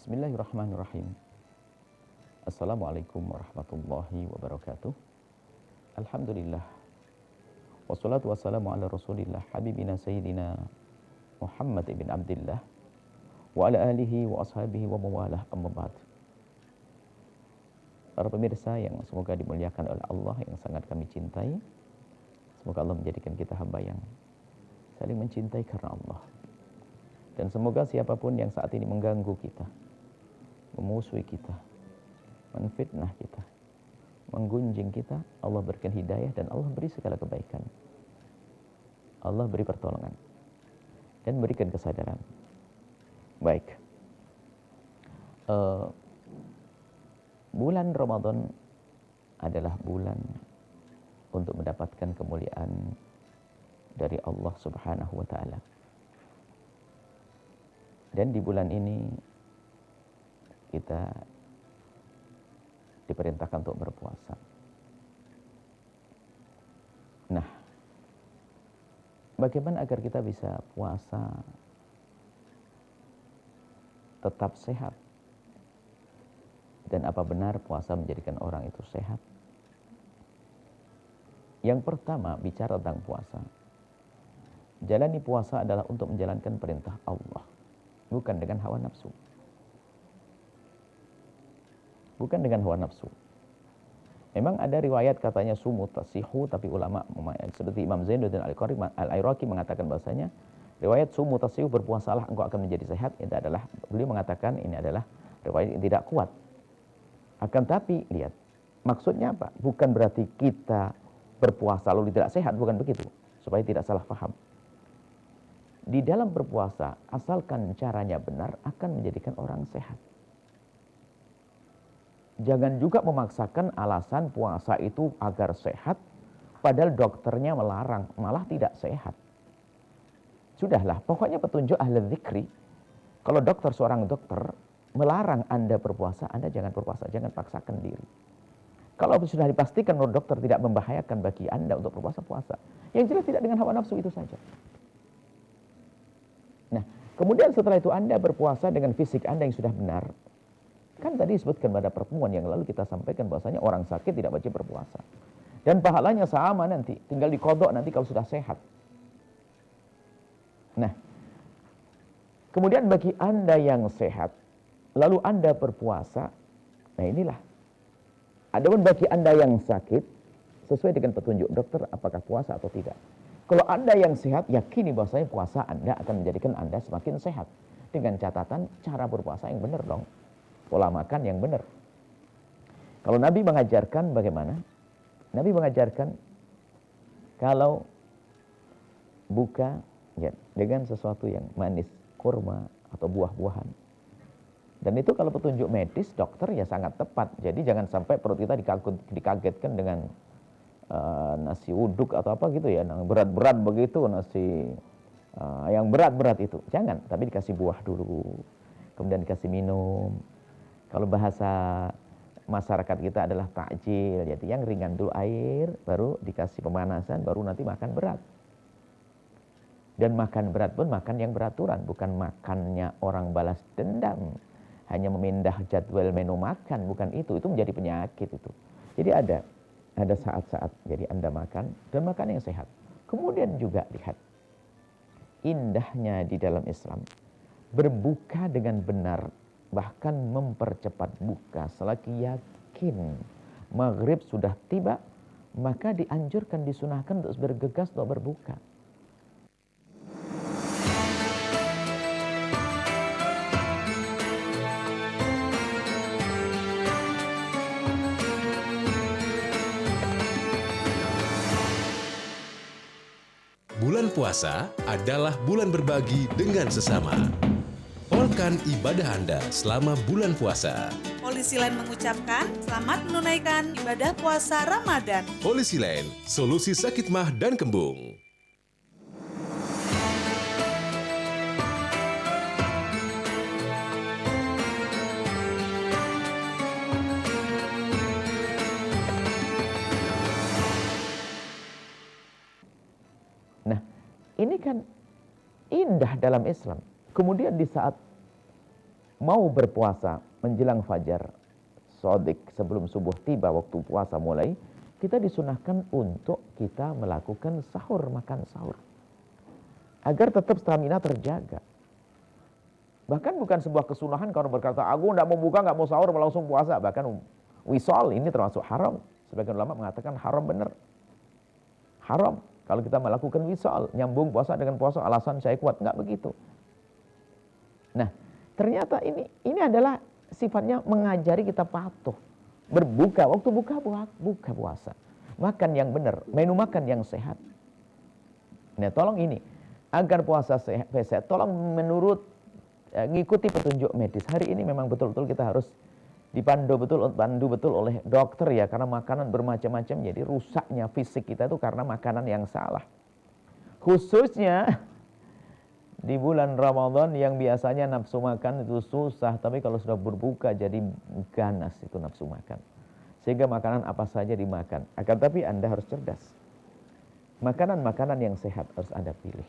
Bismillahirrahmanirrahim. Assalamualaikum warahmatullahi wabarakatuh. Alhamdulillah. Wassalatu wassalamu ala rasulillah habibina sayyidina Muhammad ibn Abdillah wa ala alihi wa ashabihi wa mawalah, amma ba'd. Para pemirsa yang semoga dimuliakan oleh Allah, yang sangat kami cintai, semoga Allah menjadikan kita hamba yang saling mencintai karena Allah. Dan semoga siapapun yang saat ini mengganggu kita, memusuhi kita, menfitnah kita, menggunjing kita, Allah berikan hidayah dan Allah beri segala kebaikan. Allah beri pertolongan dan berikan kesadaran. Baik, bulan Ramadan adalah bulan untuk mendapatkan kemuliaan dari Allah Subhanahu wa Ta'ala. Dan di bulan ini kita diperintahkan untuk berpuasa. Nah, bagaimana agar kita bisa puasa tetap sehat? Dan apa benar puasa menjadikan orang itu sehat? Yang pertama, bicara tentang puasa. Jalani puasa adalah untuk menjalankan perintah Allah, bukan dengan hawa nafsu. Bukan dengan hawa nafsu. Memang ada riwayat katanya sumu tasihu, tapi ulama seperti Imam Zainuddin Al-Iraqi mengatakan bahasanya riwayat sumu tasihu, berpuasalah engkau akan menjadi sehat, itu adalah, beliau mengatakan ini adalah riwayat yang tidak kuat. Akan tapi lihat, maksudnya apa? Bukan berarti kita berpuasa lalu tidak sehat, bukan begitu, supaya tidak salah paham. Di dalam berpuasa, asalkan caranya benar, akan menjadikan orang sehat. Jangan juga memaksakan alasan puasa itu agar sehat, padahal dokternya melarang, malah tidak sehat. Sudahlah, pokoknya petunjuk ahli dzikri. Kalau dokter, seorang dokter melarang Anda berpuasa, Anda jangan berpuasa, jangan paksakan diri. Kalau sudah dipastikan menurut dokter tidak membahayakan bagi Anda untuk berpuasa, puasa. Yang jelas tidak dengan hawa nafsu itu saja. Nah, Kemudian setelah itu Anda berpuasa dengan fisik Anda yang sudah benar. Kan tadi disebutkan pada pertemuan yang lalu kita sampaikan bahwasanya orang sakit tidak wajib berpuasa. Dan pahalanya sama nanti, tinggal dikodok nanti kalau sudah sehat. Nah, kemudian bagi Anda yang sehat, lalu Anda berpuasa, nah inilah. Adapun bagi Anda yang sakit, sesuai dengan petunjuk dokter apakah puasa atau tidak. Kalau Anda yang sehat, yakini bahwasanya puasa Anda akan menjadikan Anda semakin sehat. Dengan catatan cara berpuasa yang benar dong. Pola makan yang benar. Kalau Nabi mengajarkan bagaimana? Nabi mengajarkan kalau buka ya, dengan sesuatu yang manis, kurma atau buah-buahan. Dan itu kalau petunjuk medis dokter ya sangat tepat. Jadi jangan sampai perut kita dikagetkan dengan nasi uduk atau apa gitu ya, berat-berat begitu, nasi yang berat-berat itu. Jangan, tapi dikasih buah dulu. Kemudian dikasih minum. Kalau bahasa masyarakat kita adalah takjil, jadi yang ringan dulu air, baru dikasih pemanasan, baru nanti makan berat. Dan makan berat pun makan yang beraturan, bukan makannya orang balas dendam. Hanya memindah jadwal menu makan, bukan itu menjadi penyakit itu. Jadi ada saat-saat jadi Anda makan dan makan yang sehat. Kemudian juga lihat indahnya di dalam Islam, berbuka dengan benar, bahkan mempercepat buka selagi yakin maghrib sudah tiba, maka dianjurkan, disunahkan untuk bergegas untuk berbuka. Bulan puasa adalah bulan berbagi dengan sesama. Polkan ibadah Anda selama bulan puasa. Polisi Lain mengucapkan selamat menunaikan ibadah puasa Ramadan. Polisi Lain, solusi sakit mah dan kembung. Nah, ini kan indah dalam Islam. Kemudian di saat mau berpuasa menjelang fajar, sodik sebelum subuh tiba waktu puasa mulai, kita disunahkan untuk kita melakukan sahur, makan sahur. Agar tetap stamina terjaga. Bahkan bukan sebuah kesunahan kalau berkata, aku tidak mau buka, tidak mau sahur, mau langsung puasa. Bahkan wisol ini termasuk haram. Sebagian ulama mengatakan haram benar. Haram. Kalau kita melakukan wisal, nyambung puasa dengan puasa, alasan saya kuat, enggak begitu. Nah, ternyata ini adalah sifatnya mengajari kita patuh. Berbuka, waktu buka puasa. Makan yang benar, menu makan yang sehat. Nah, tolong ini, agar puasa sehat, tolong ngikuti petunjuk medis. Hari ini memang betul-betul kita harus dipandu betul oleh dokter ya, karena makanan bermacam-macam, jadi rusaknya fisik kita itu karena makanan yang salah. Khususnya di bulan Ramadan yang biasanya nafsu makan itu susah, tapi kalau sudah berbuka jadi ganas itu nafsu makan. Sehingga makanan apa saja dimakan. Akan tapi Anda harus cerdas. Makanan-makanan yang sehat harus Anda pilih.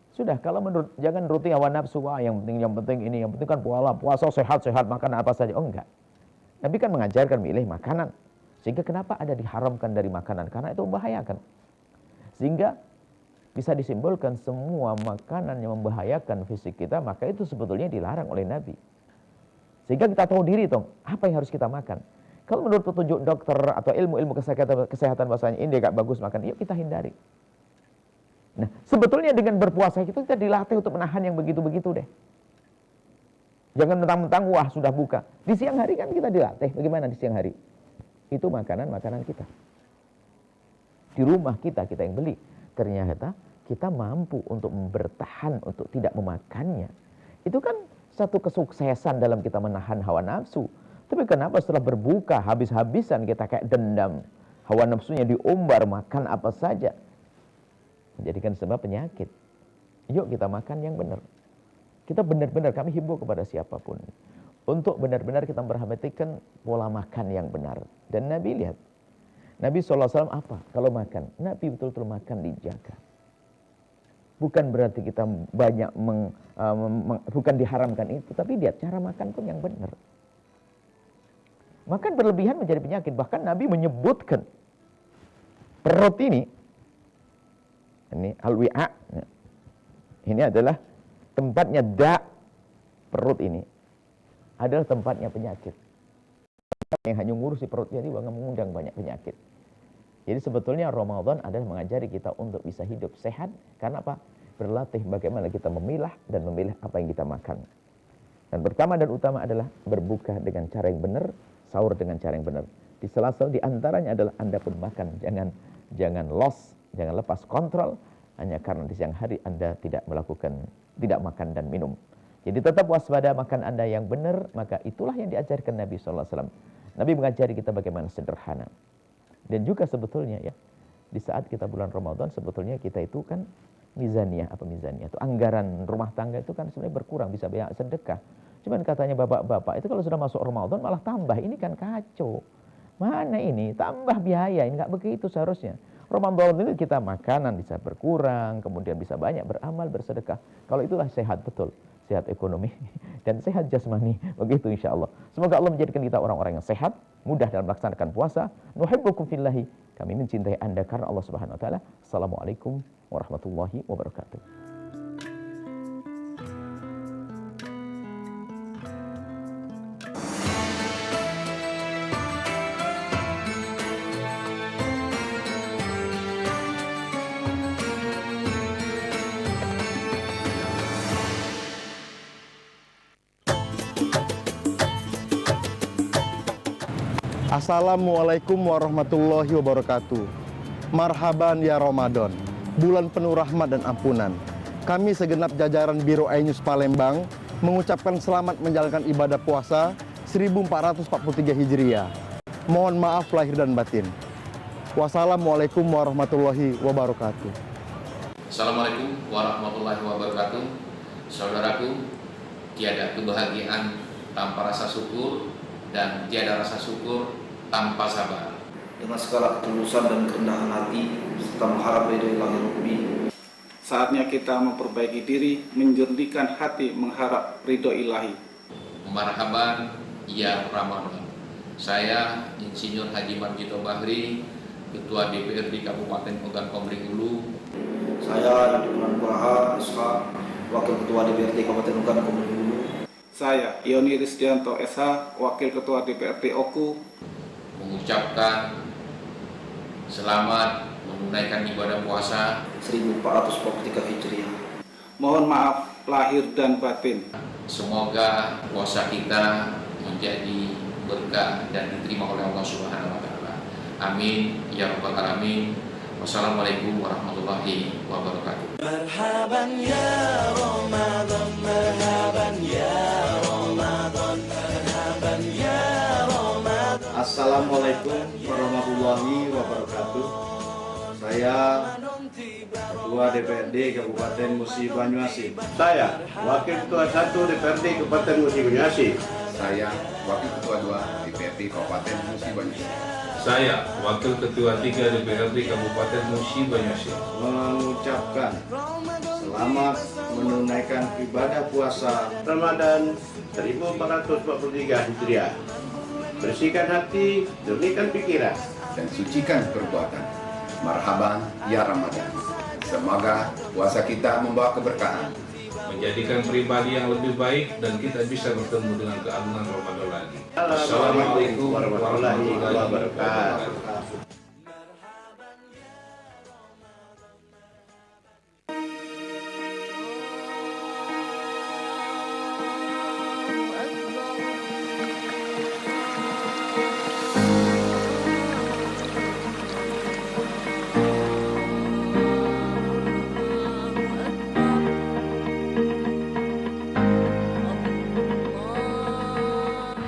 Sudah, kalau jangan rutin hawa nafsu, yang penting ini, yang penting kan puasa sehat-sehat, makan apa saja. Oh enggak. Nabi kan mengajarkan milih makanan. Sehingga kenapa ada diharamkan dari makanan? Karena itu membahayakan. Sehingga bisa disimpulkan semua makanan yang membahayakan fisik kita, maka itu sebetulnya dilarang oleh Nabi. Sehingga kita tahu diri dong, apa yang harus kita makan. Kalau menurut petunjuk dokter atau ilmu-ilmu kesehatan bahasanya ini gak bagus makan, yuk kita hindari. Nah, sebetulnya dengan berpuasa itu kita dilatih untuk menahan yang begitu-begitu deh. Jangan mentang-mentang wah sudah buka. Di siang hari kan kita dilatih. Bagaimana di siang hari? Itu makanan-makanan kita. Di rumah kita yang beli. Ternyata kita mampu untuk bertahan untuk tidak memakannya. Itu kan satu kesuksesan dalam kita menahan hawa nafsu. Tapi kenapa setelah berbuka habis-habisan kita kayak dendam. Hawa nafsunya diumbar, makan apa saja. Menjadikan sebab penyakit. Yuk kita makan yang benar. Kita benar-benar, kami himbau kepada siapapun. Untuk benar-benar kita memperhatikan pola makan yang benar. Dan Nabi lihat. Nabi SAW apa? Kalau makan. Nabi betul-betul makan dijaga. Bukan berarti kita banyak bukan diharamkan itu, tapi lihat cara makan pun yang benar. Makan berlebihan menjadi penyakit. Bahkan Nabi menyebutkan perut ini al-wi'a, ini adalah tempatnya perut ini adalah tempatnya penyakit. Yang hanya ngurusi perutnya ini mengundang banyak penyakit. Jadi sebetulnya Ramadan adalah mengajari kita untuk bisa hidup sehat. Karena apa? Berlatih bagaimana kita memilah dan memilih apa yang kita makan. Dan pertama dan utama adalah berbuka dengan cara yang benar, sahur dengan cara yang benar. Di sela-sela di antaranya adalah Anda pun makan. Jangan loss, jangan lepas kontrol hanya karena di siang hari Anda tidak makan dan minum. Jadi tetap waspada makan Anda yang benar, maka itulah yang diajarkan Nabi SAW. Nabi mengajari kita bagaimana sederhana. Dan juga sebetulnya ya, di saat kita bulan Ramadan sebetulnya kita itu kan mizaniyah, itu anggaran rumah tangga itu kan sebenarnya berkurang, bisa banyak sedekah. Cuman katanya bapak-bapak itu kalau sudah masuk Ramadan malah tambah, ini kan kacau. Mana ini tambah biaya, ini nggak begitu seharusnya. Ramadan itu kita makanan bisa berkurang, kemudian bisa banyak beramal, bersedekah. Kalau itulah sehat betul, sehat ekonomi dan sehat jasmani, begitu insya Allah. Semoga Allah menjadikan kita orang-orang yang sehat, mudah dalam melaksanakan puasa. Nuhibbukum fillahi, kami mencintai Anda karena Allah Subhanahu wa taala. Assalamualaikum warahmatullahi wabarakatuh. Assalamualaikum warahmatullahi wabarakatuh. Marhaban ya Ramadan, bulan penuh rahmat dan ampunan. Kami segenap jajaran Biro Ainus Palembang mengucapkan selamat menjalankan ibadah puasa 1443 Hijriah. Mohon maaf lahir dan batin. Wassalamualaikum warahmatullahi wabarakatuh. Assalamualaikum warahmatullahi wabarakatuh. Saudaraku, tiada kebahagiaan tanpa rasa syukur dan tiada rasa syukur tanpa sabar. Dengan segala ketulusan dan kerendahan hati serta mengharap ridho Ilahi Rabbi, saatnya kita memperbaiki diri, menjernihkan hati, mengharap ridho Ilahi. Marhaban ya Ramadan. Saya Insinyur Haji Marjito Bahri, Ketua DPRD Kabupaten Ogan Komering Ulu. Saya Yudiman Praha SH, Wakil Ketua DPRD Kabupaten Ogan Komering Ulu. Saya Yoni Risdianto SH, Wakil Ketua DPRD Oku, mengucapkan selamat menunaikan ibadah puasa 1443 Hijriah. Mohon maaf lahir dan batin. Semoga puasa kita menjadi berkah dan diterima oleh Allah Subhanahu wa taala. Amin ya rabbal alamin. Wassalamualaikum warahmatullahi wabarakatuh. Marhaban ya Ramadan, marhaban ya Ramadan, marhaban ya Ramadan. Assalamualaikum warahmatullahi wabarakatuh. Saya Ketua DPRD Kabupaten Musi Banyuasin. Saya Wakil Ketua 1 DPRD Kabupaten Musi Banyuasin. Saya Wakil Ketua 2 DPRD Kabupaten Musi Banyuasin. Saya Wakil Ketua 3 DPRD Kabupaten Musi Banyuasin. Mengucapkan selamat menunaikan ibadah puasa Ramadan 1443 Hijriah. Bersihkan hati, jernihkan pikiran, dan sucikan perbuatan. Marhaban ya Ramadan. Semoga puasa kita membawa keberkahan, menjadikan pribadi yang lebih baik dan kita bisa bertemu dengan keagungan Ramadan lagi. Assalamualaikum warahmatullahi wabarakatuh.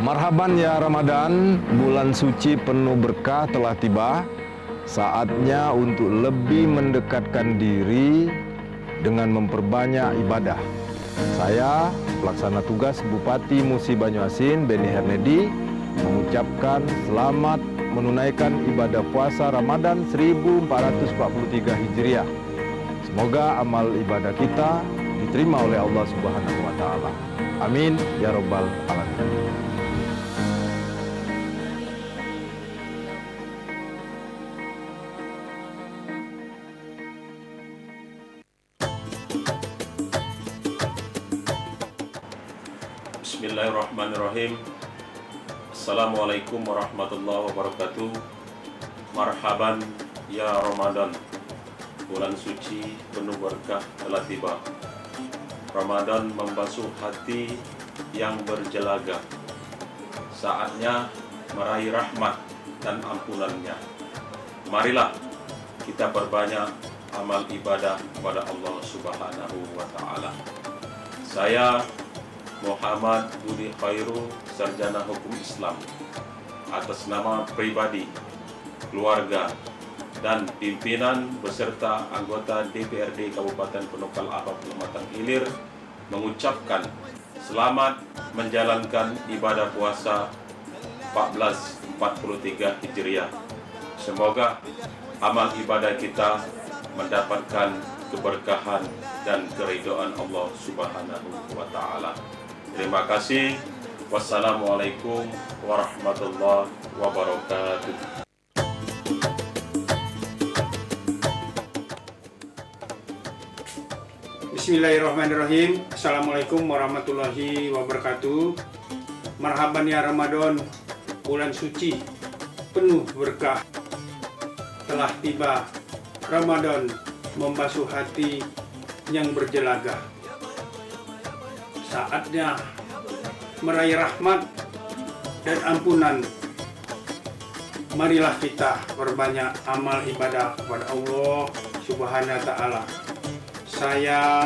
Marhaban ya Ramadan, bulan suci penuh berkah telah tiba. Saatnya untuk lebih mendekatkan diri dengan memperbanyak ibadah. Saya, pelaksana tugas Bupati Musi Banyuasin, Beni Hernedi, mengucapkan selamat menunaikan ibadah puasa Ramadan 1443 Hijriah. Semoga amal ibadah kita diterima oleh Allah Subhanahu wa taala. Amin ya rabbal alamin. Bismillahirrahmanirrahim. Assalamualaikum warahmatullahi wabarakatuh. Marhaban ya Ramadan. Bulan suci penuh berkah telah tiba. Ramadan membasuh hati yang berjelaga. Saatnya meraih rahmat dan ampunannya. Marilah kita perbanyak amal ibadah kepada Allah Subhanahu wa taala. Saya Muhammad Budi Khairu, Sarjana Hukum Islam, atas nama pribadi, keluarga, dan pimpinan beserta anggota DPRD Kabupaten Penukal Abab Kecamatan Ilir mengucapkan selamat menjalankan ibadah puasa 1443 Hijriah. Semoga amal ibadah kita mendapatkan keberkahan dan keridhaan Allah Subhanahu wa taala. Terima kasih. Wassalamualaikum warahmatullahi wabarakatuh. Bismillahirrahmanirrahim. Assalamualaikum warahmatullahi wabarakatuh. Marhaban ya Ramadan, bulan suci penuh berkah telah tiba. Ramadan membasuh hati yang berjelaga. Saatnya meraih rahmat dan ampunan. Marilah kita perbanyak amal ibadah kepada Allah Subhanahu wa taala. Saya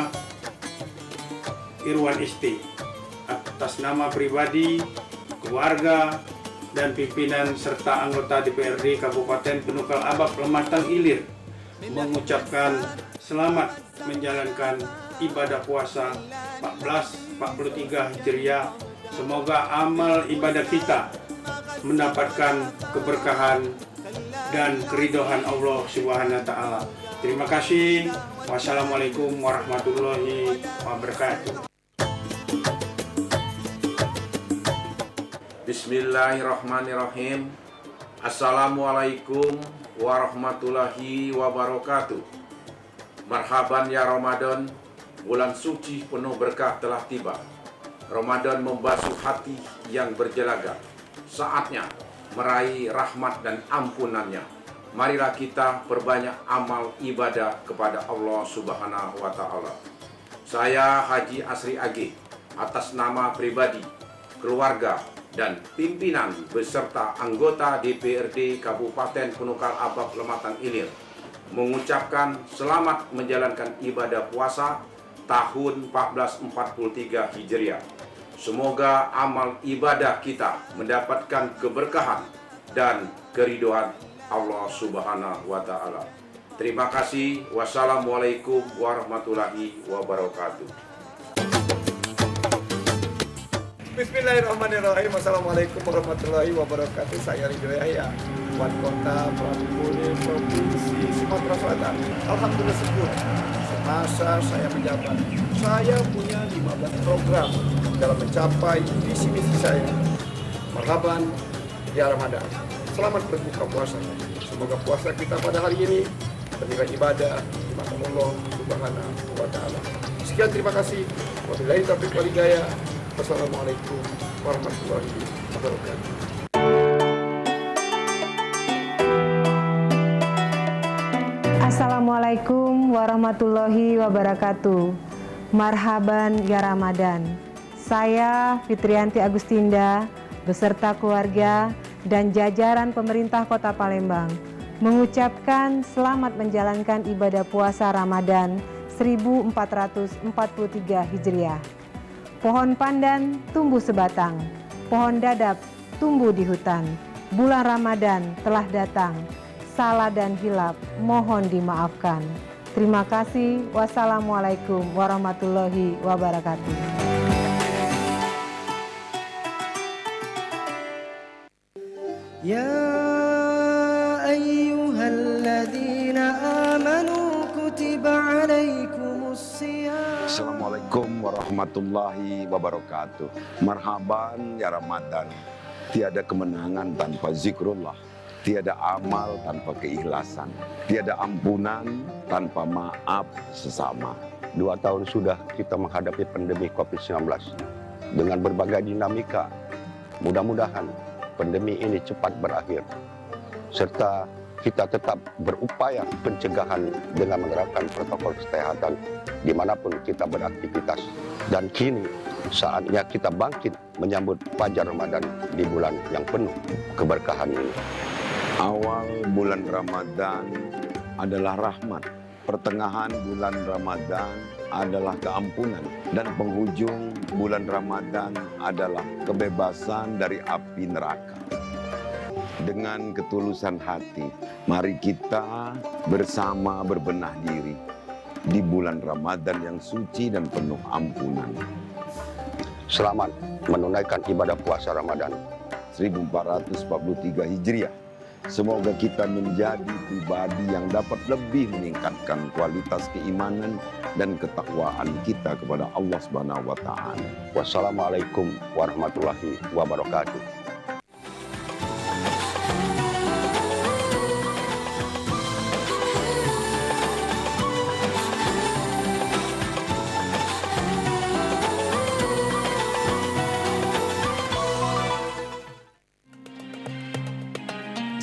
Irwan Isti, atas nama pribadi, keluarga, dan pimpinan serta anggota DPRD Kabupaten Penukal Abab Kecamatan Ilir mengucapkan selamat menjalankan ibadah puasa 1443 Hijriah. Semoga amal ibadah kita mendapatkan keberkahan dan keridhaan Allah Subhanahu wa taala. Terima kasih. Wassalamualaikum warahmatullahi wabarakatuh. Bismillahirrahmanirrahim. Assalamualaikum warahmatullahi wabarakatuh. Marhaban ya Ramadan, bulan suci penuh berkah telah tiba. Ramadan membasuh hati yang berjelaga. Saatnya meraih rahmat dan ampunannya. Marilah kita perbanyak amal ibadah kepada Allah Subhanahu wa taala. Saya Haji Asri Age, atas nama pribadi, keluarga, dan pimpinan beserta anggota DPRD Kabupaten Penukal Abab Kecamatan Ilir mengucapkan selamat menjalankan ibadah puasa tahun 1443 Hijriah. Semoga amal ibadah kita mendapatkan keberkahan dan keridhaan Allah Subhanahu wa taala. Terima kasih. Wassalamualaikum warahmatullahi wabarakatuh. Bismillahirrahmanirrahim. Assalamualaikum warahmatullahi wabarakatuh. Saya Ridho Yahya, Wali Kota Pramuka, Provinsi Sumatera Selatan. Alhamdulillah syukur. Semasa saya menjabat, saya punya 15 program dalam mencapai visi-misi saya. Marhaban ya Ramadan. Selamat berbuka puasa. Semoga puasa kita pada hari ini bernilai ibadah di mata Allah Subhanahu wa taala. Sekian, terima kasih. Wabillahi taufiq wal hidayah. Wassalamualaikum warahmatullahi wabarakatuh. Assalamualaikum warahmatullahi wabarakatuh. Marhaban ya Ramadan. Saya Fitrianti Agustinda beserta keluarga dan jajaran pemerintah Kota Palembang mengucapkan selamat menjalankan ibadah puasa Ramadan 1443 Hijriah. Pohon pandan tumbuh sebatang, pohon dadap tumbuh di hutan. Bulan Ramadan telah datang, salah dan hilap mohon dimaafkan. Terima kasih. Wassalamualaikum warahmatullahi wabarakatuh. يا أيها الذين آمنوا كتب عليكم warahmatullahi wabarakatuh. Marhaban ya Ramadan. Tiada kemenangan tanpa zikrullah. Tiada amal tanpa keikhlasan. Tiada ampunan tanpa maaf sesama. 2 tahun sudah kita menghadapi pandemi COVID-19 dengan berbagai dinamika. Mudah-mudahan pandemi ini cepat berakhir. Serta kita tetap berupaya pencegahan dengan menerapkan protokol kesehatan dimanapun kita beraktivitas. Dan kini saatnya kita bangkit menyambut Fajar Ramadan di bulan yang penuh keberkahan ini. Awal bulan Ramadan adalah rahmat, pertengahan bulan Ramadan adalah keampunan, dan penghujung bulan Ramadan adalah kebebasan dari api neraka. Dengan ketulusan hati, mari kita bersama berbenah diri di bulan Ramadan yang suci dan penuh ampunan. Selamat menunaikan ibadah puasa Ramadan 1443 Hijriah. Semoga kita menjadi pribadi yang dapat lebih meningkatkan kualitas keimanan dan ketakwaan kita kepada Allah Subhanahu wa taala. Wassalamualaikum warahmatullahi wabarakatuh.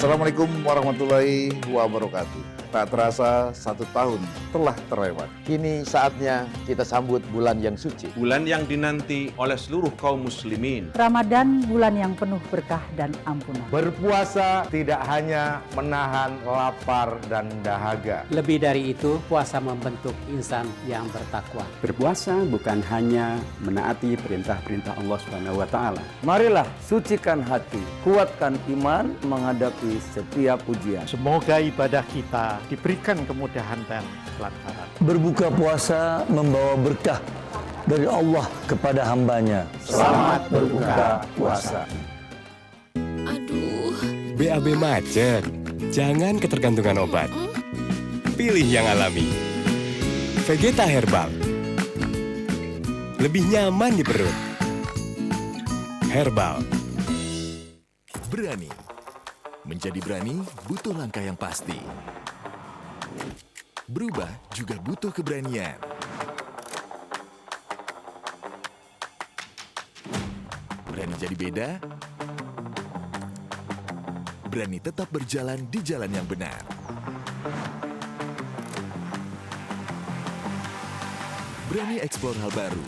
Assalamualaikum warahmatullahi wabarakatuh. Tak terasa 1 tahun telah terlewat. Kini saatnya kita sambut bulan yang suci. Bulan yang dinanti oleh seluruh kaum muslimin. Ramadan bulan yang penuh berkah dan ampunan. Berpuasa tidak hanya menahan lapar dan dahaga. Lebih dari itu, puasa membentuk insan yang bertakwa. Berpuasa bukan hanya menaati perintah-perintah Allah Subhanahu wa taala. Marilah sucikan hati, kuatkan iman menghadapi setiap ujian. Semoga ibadah kita diberikan kemudahan dan kelancaran. Berbuka puasa membawa berkah dari Allah kepada hambanya. Selamat berbuka puasa. Aduh. BAB macet. Jangan ketergantungan obat. Pilih yang alami. Vegeta Herbal. Lebih nyaman di perut. Herbal. Berani. Menjadi berani butuh langkah yang pasti. Berubah juga butuh keberanian. Berani jadi beda. Berani tetap berjalan di jalan yang benar. Berani eksplor hal baru.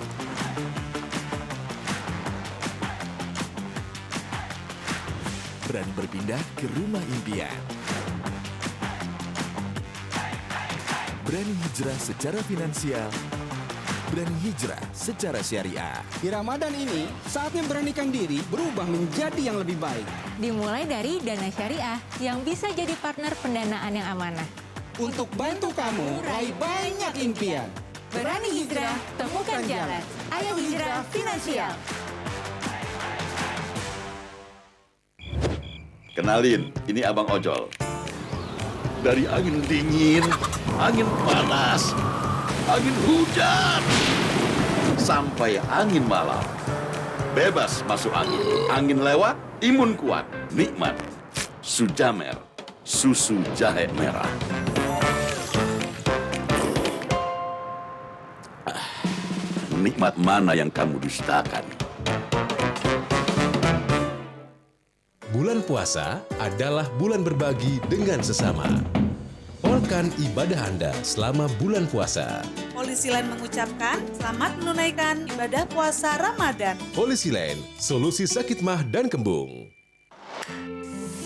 Berani berpindah ke rumah impian. Berani hijrah secara finansial. Berani hijrah secara syariah. Di Ramadan ini, saatnya beranikan diri berubah menjadi yang lebih baik. Dimulai dari Dana Syariah yang bisa jadi partner pendanaan yang amanah. Untuk bantu kamu raih banyak impian. Berani hijrah, temukan jalan. Ayo hijrah finansial. Kenalin, ini Abang Ojol. Dari angin dingin, angin panas, angin hujan, sampai angin malam. Bebas masuk angin. Angin lewat, imun kuat. Nikmat. Sujamer, susu jahe merah. Nikmat mana yang kamu dustakan? Bulan puasa adalah bulan berbagi dengan sesama. Polkan ibadah Anda selama bulan puasa. Polisi Lain mengucapkan selamat menunaikan ibadah puasa Ramadan. Polisi Lain, solusi sakit mah dan kembung.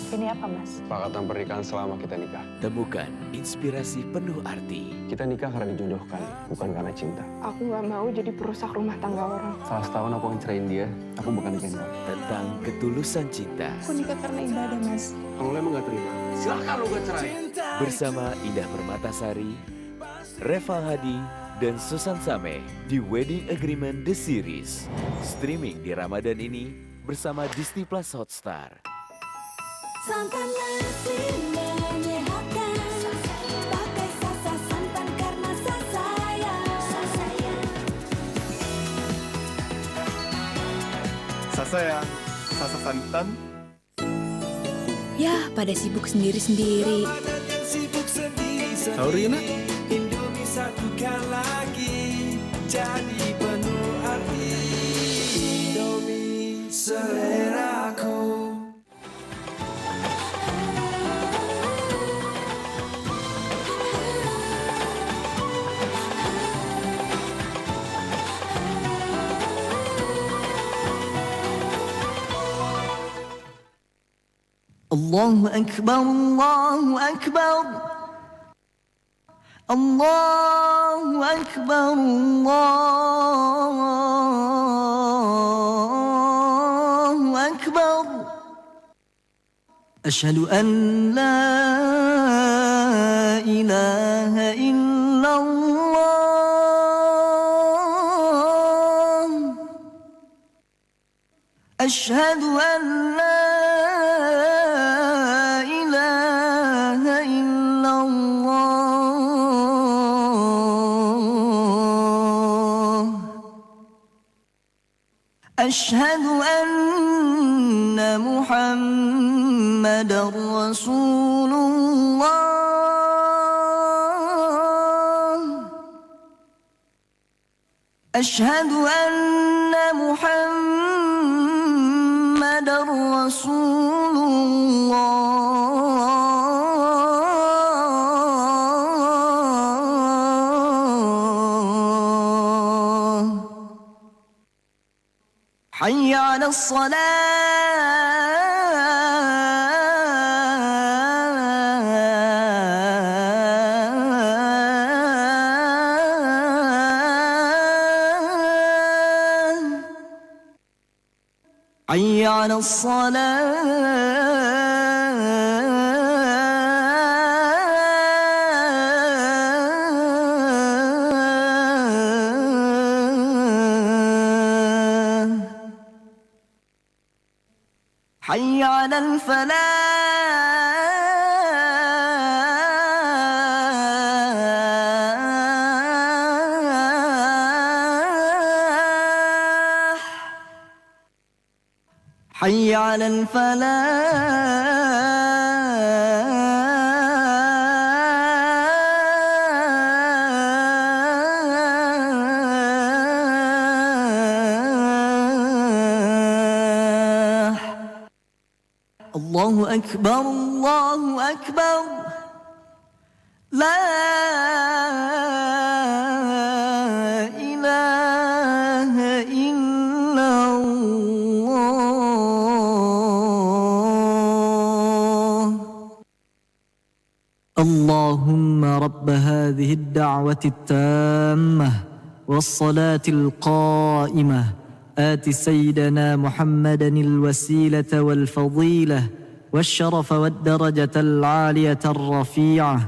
Ini apa, Mas? Kesepakatan pernikahan selama kita nikah. Temukan inspirasi penuh arti. Kita nikah karena dijodohkan, bukan karena cinta. Aku nggak mau jadi perusak rumah tangga orang. Salah setahun aku ngecerain dia, aku bukan nikahin kamu. Tentang ketulusan cinta. Aku nikah karena ibadah, Mas. Kalau lo emang gak terima, silahkan lo gak cerai. Bersama Indah Permatasari, Reval Hadi, dan Susan Same di Wedding Agreement The Series. Streaming di Ramadan ini bersama Disney Plus Hotstar. Santan nasi menyehatkan. Pakai Sasa santan karena Sasaya. Sasa santan. Ya, pada sibuk sendiri-sendiri. Sorry, nak. Indomie satukan lagi, jadi penuh arti. Indomie seleraku. Allahu Akbar, Allahu Akbar. Allahu Akbar, Allahu Akbar. Asyhadu an la ilaha illallah. Asyhadu an la أشهد أن محمدًا رسول الله. أشهد أن محمدًا رسول الله. حي على الصلاة. حي على حي على الفلاح. حي على الله أكبر، الله أكبر. لا إله إلا الله. اللهم رب هذه الدعوة التامة والصلاة القائمة آت سيدنا محمدا الوسيلة والفضيلة والشرف والدرجة العالية الرفيعة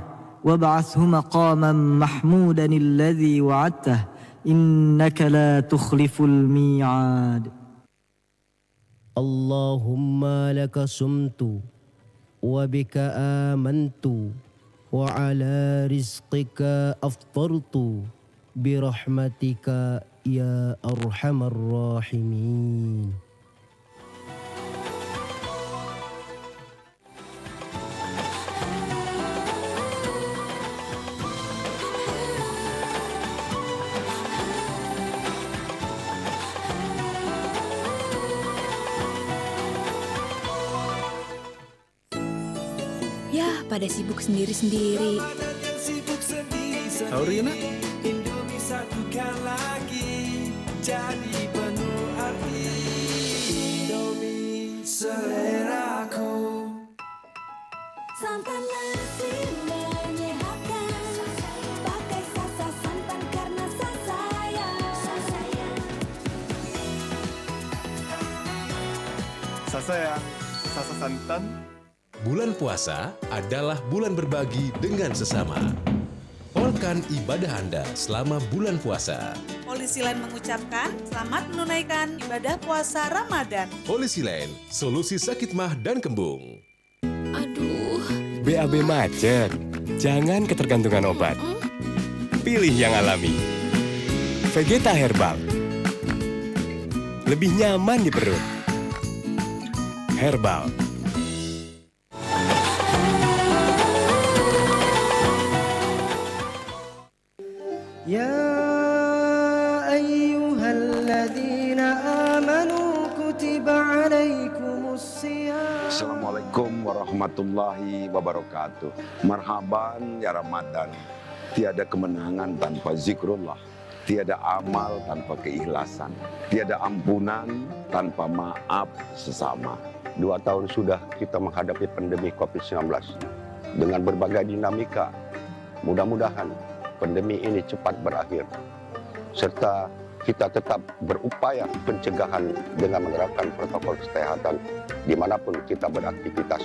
وابعثه مقاما محمودا الذي وعدته إنك لا تخلف الميعاد. اللهم لك صمت وبك آمنت وعلى رزقك أفطرت برحمتك يا أرحم الراحمين. Ya, pada sibuk sendiri-sendiri. Sorry, nak. Indomie satukan lagi, jadi penuh arti. Indomie seleraku. Santan nasi menyehatkan, pakai Sasa santan karena Sasayang. Sasa santan. Bulan puasa adalah bulan berbagi dengan sesama. Polkan ibadah Anda selama bulan puasa. Polisi Lain mengucapkan selamat menunaikan ibadah puasa Ramadan. Polisi Lain, solusi sakit mah dan kembung. Aduh. BAB macet. Jangan ketergantungan obat. Pilih yang alami. Vegeta Herbal. Lebih nyaman di perut. Herbal. Ya ayyuhalladzina amanu kutiba alaikumusiyam. Assalamualaikum warahmatullahi wabarakatuh. Marhaban ya Ramadan. Tiada kemenangan tanpa zikrullah. Tiada amal tanpa keikhlasan. Tiada ampunan tanpa maaf sesama. 2 tahun sudah kita menghadapi pandemi COVID-19 dengan berbagai dinamika. Mudah-mudahan pandemi ini cepat berakhir, serta kita tetap berupaya pencegahan dengan menerapkan protokol kesehatan dimanapun kita beraktivitas.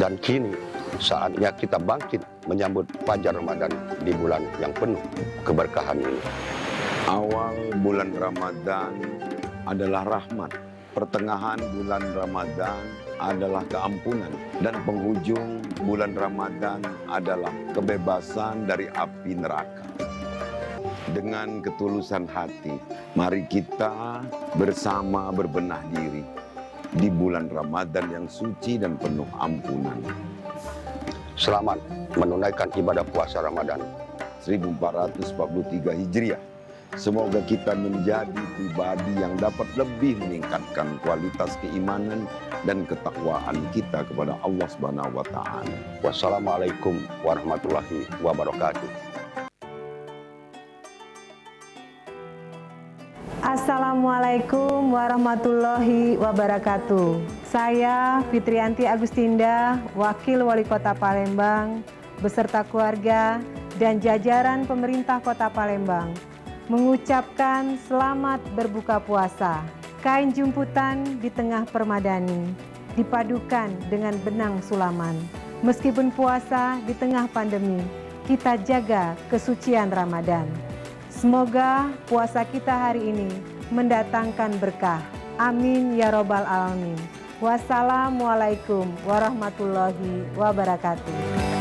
Dan kini saatnya kita bangkit menyambut Fajar Ramadan di bulan yang penuh keberkahan ini. Awal bulan Ramadan adalah rahmat, pertengahan bulan Ramadan adalah keampunan, dan penghujung bulan Ramadan adalah kebebasan dari api neraka. Dengan ketulusan hati, mari kita bersama berbenah diri di bulan Ramadan yang suci dan penuh ampunan. Selamat menunaikan ibadah puasa Ramadan 1443 Hijriah. Semoga kita menjadi pribadi yang dapat lebih meningkatkan kualitas keimanan dan ketakwaan kita kepada Allah Subhanahu wa taala. Wassalamualaikum warahmatullahi wabarakatuh. Assalamualaikum warahmatullahi wabarakatuh. Saya Fitrianti Agustinda, Wakil Wali Kota Palembang, beserta keluarga dan jajaran pemerintah Kota Palembang, mengucapkan selamat berbuka puasa. Kain jumputan di tengah permadani, dipadukan dengan benang sulaman. Meskipun puasa di tengah pandemi, kita jaga kesucian Ramadan. Semoga puasa kita hari ini mendatangkan berkah. Amin ya robbal alamin. Wassalamualaikum warahmatullahi wabarakatuh.